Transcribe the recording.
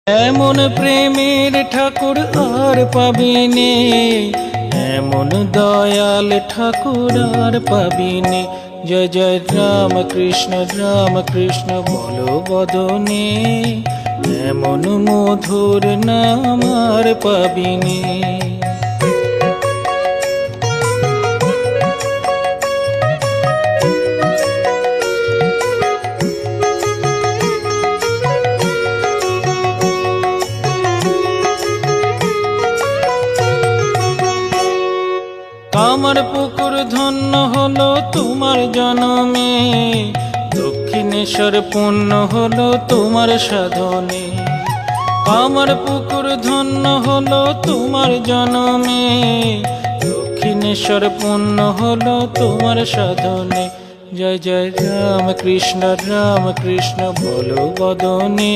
এমন প্রেমের ঠাকুর আর পাবিনে, এমন দয়াল ঠাকুর আর পাবিনে। জয় জয় রাম কৃষ্ণ বলো বদনে, এমন মধুর নাম আর পাবিনে। কামার পুকুর ধন্য হলো তোমার জনমে, দক্ষিণেশ্বর পূর্ণ হলো তোমার সাধনে। কামার পুকুর ধন্য হলো তোমার জনমে, দক্ষিণেশ্বর পূর্ণ হলো তোমার সাধনে। জয় জয় রাম কৃষ্ণ বলো বদনে,